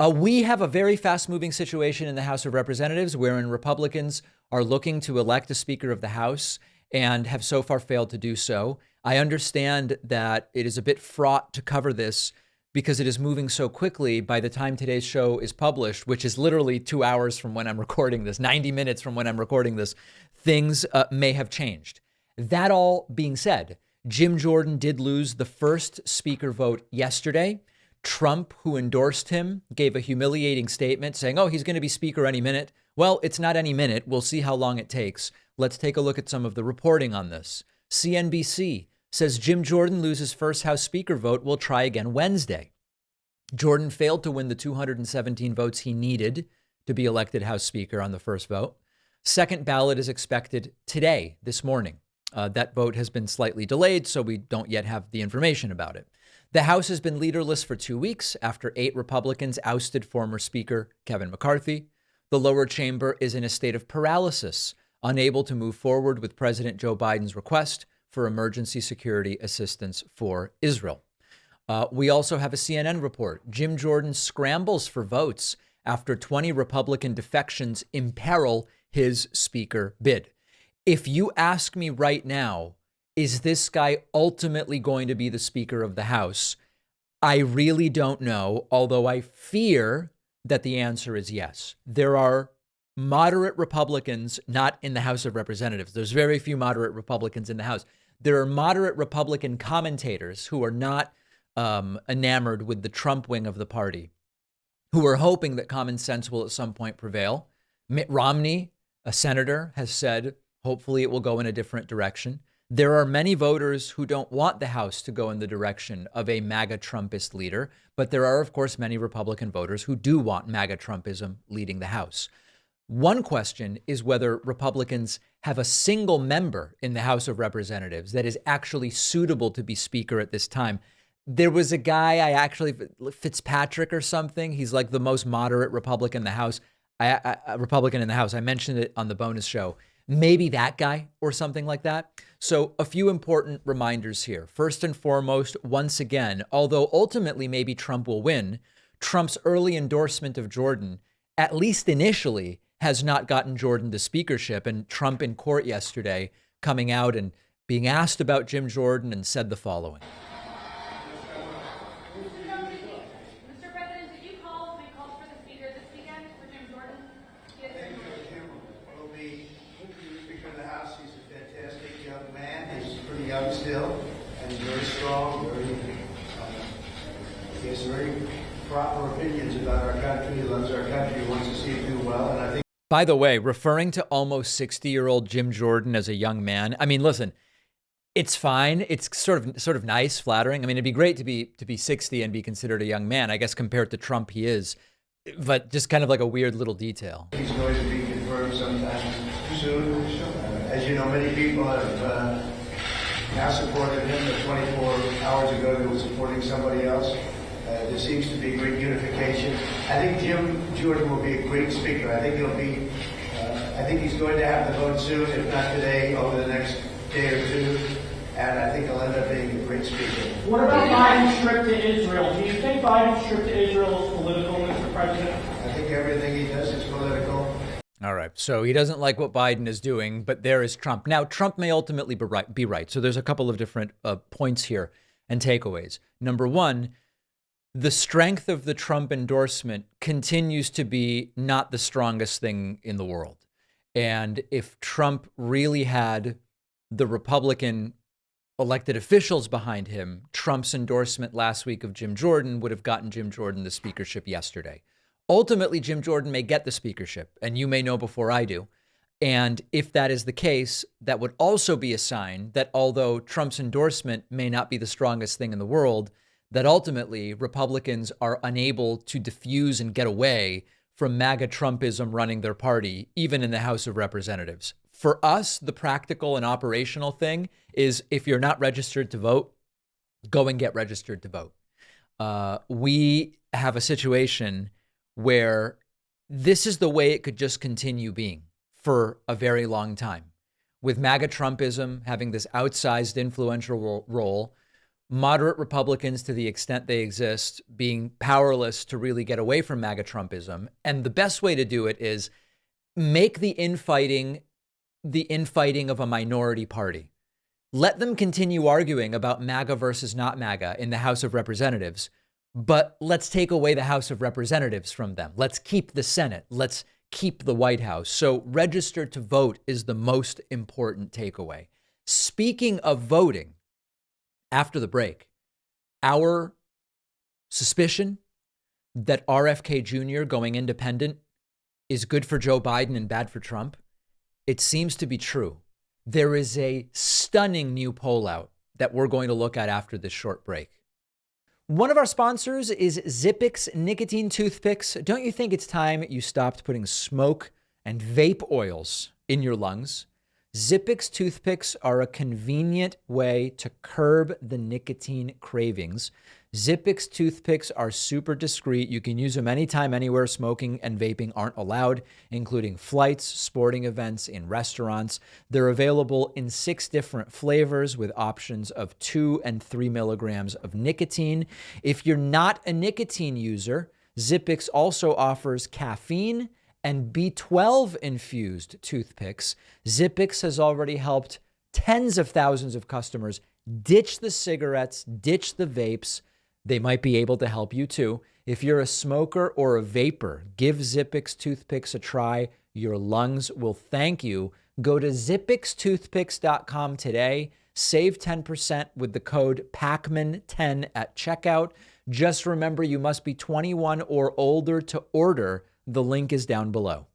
We have a very fast-moving situation in the House of Representatives wherein Republicans are looking to elect a Speaker of the House and have so far failed to do so. I understand that it is a bit fraught to cover this because it is moving so quickly. By the time today's show is published, which is literally 2 hours from when I'm recording this, 90 minutes from when I'm recording this, things may have changed. That all being said, Jim Jordan did lose the first Speaker vote yesterday. Trump, who endorsed him, gave a humiliating statement saying, oh, he's going to be Speaker any minute. Well, it's not any minute. We'll see how long it takes. Let's take a look at some of the reporting on this. CNBC says Jim Jordan loses first House Speaker vote. Will try again Wednesday. Jordan failed to win the 217 votes he needed to be elected House Speaker on the first vote. Second ballot is expected today, this morning. That vote has been slightly delayed, so we don't yet have the information about it. The House has been leaderless for 2 weeks after 8 Republicans ousted former Speaker Kevin McCarthy. The lower chamber is in a state of paralysis, unable to move forward with President Joe Biden's request for emergency security assistance for Israel. We also have a CNN report. Jim Jordan scrambles for votes after 20 Republican defections imperil his Speaker bid. If you ask me right now, is this guy ultimately going to be the Speaker of the House? I really don't know, although I fear that the answer is yes. There are moderate Republicans not in the House of Representatives. There's very few moderate Republicans in the House. There are moderate Republican commentators who are not enamored with the Trump wing of the party, who are hoping that common sense will at some point prevail. Mitt Romney, a senator, has said, hopefully it will go in a different direction. There are many voters who don't want the House to go in the direction of a MAGA Trumpist leader, but there are, of course, many Republican voters who do want MAGA Trumpism leading the House. One question is whether Republicans have a single member in the House of Representatives that is actually suitable to be Speaker at this time. There was a guy, Fitzpatrick or something. He's like the most moderate Republican in the House. I mentioned it on the bonus show. Maybe that guy or something like that. So a few important reminders here. First and foremost, once again, although ultimately maybe Trump will win, Trump's early endorsement of Jordan, at least initially, has not gotten Jordan the speakership. And Trump in court yesterday coming out and being asked about Jim Jordan and said the following. Young still, and he's very strong, he has very proper opinions about our country. He loves our country, he wants to see it do well, and I think. By the way, referring to almost 60-year-old Jim Jordan as a young man, I mean, listen, it's fine. It's sort of nice, flattering. I mean, it'd be great to be 60 and be considered a young man. I guess compared to Trump, he is, but just kind of like a weird little detail. He's going to be confirmed sometime soon. As you know, many people have now supported him, but 24 hours ago they were supporting somebody else. There seems to be great unification. I think Jim Jordan will be a great speaker. I think he's going to have the vote soon, if not today, over the next day or two. And I think he'll end up being a great speaker. What about Biden's trip to Israel? Do you think Biden's trip to Israel is political, Mr. President? I think everything he does is political. All right. So he doesn't like what Biden is doing, but there is Trump. Now, Trump may ultimately be right. So there's a couple of different points here and takeaways. Number one, the strength of the Trump endorsement continues to be not the strongest thing in the world. And if Trump really had the Republican elected officials behind him, Trump's endorsement last week of Jim Jordan would have gotten Jim Jordan the speakership yesterday. Ultimately, Jim Jordan may get the speakership, and you may know before I do. And if that is the case, that would also be a sign that although Trump's endorsement may not be the strongest thing in the world, that ultimately Republicans are unable to diffuse and get away from MAGA Trumpism running their party, even in the House of Representatives. For us, the practical and operational thing is if you're not registered to vote, go and get registered to vote. We have a situation where this is the way it could just continue being for a very long time, with MAGA Trumpism having this outsized influential role, moderate Republicans, to the extent they exist, being powerless to really get away from MAGA Trumpism. And the best way to do it is make the infighting of a minority party. Let them continue arguing about MAGA versus not MAGA in the House of Representatives, but let's take away the House of Representatives from them. Let's keep the Senate. Let's keep the White House. So register to vote is the most important takeaway. Speaking of voting, after the break, our suspicion that RFK Jr. going independent is good for Joe Biden and bad for Trump, it seems to be true. There is a stunning new poll out that we're going to look at after this short break. One of our sponsors is Zippix nicotine toothpicks. Don't you think it's time you stopped putting smoke and vape oils in your lungs? Zippix toothpicks are a convenient way to curb the nicotine cravings. Zippix toothpicks are super discreet. You can use them anytime, anywhere smoking and vaping aren't allowed, including flights, sporting events, in restaurants. They're available in 6 different flavors with options of 2 and 3 milligrams of nicotine. If you're not a nicotine user, Zippix also offers caffeine and B12 infused toothpicks. Zippix has already helped tens of thousands of customers ditch the cigarettes, ditch the vapes. They might be able to help you too. If you're a smoker or a vapor, give Zippix toothpicks a try. Your lungs will thank you. Go to zippixtoothpicks.com today. Save 10% with the code PACMAN10 at checkout. Just remember, you must be 21 or older to order. The link is down below.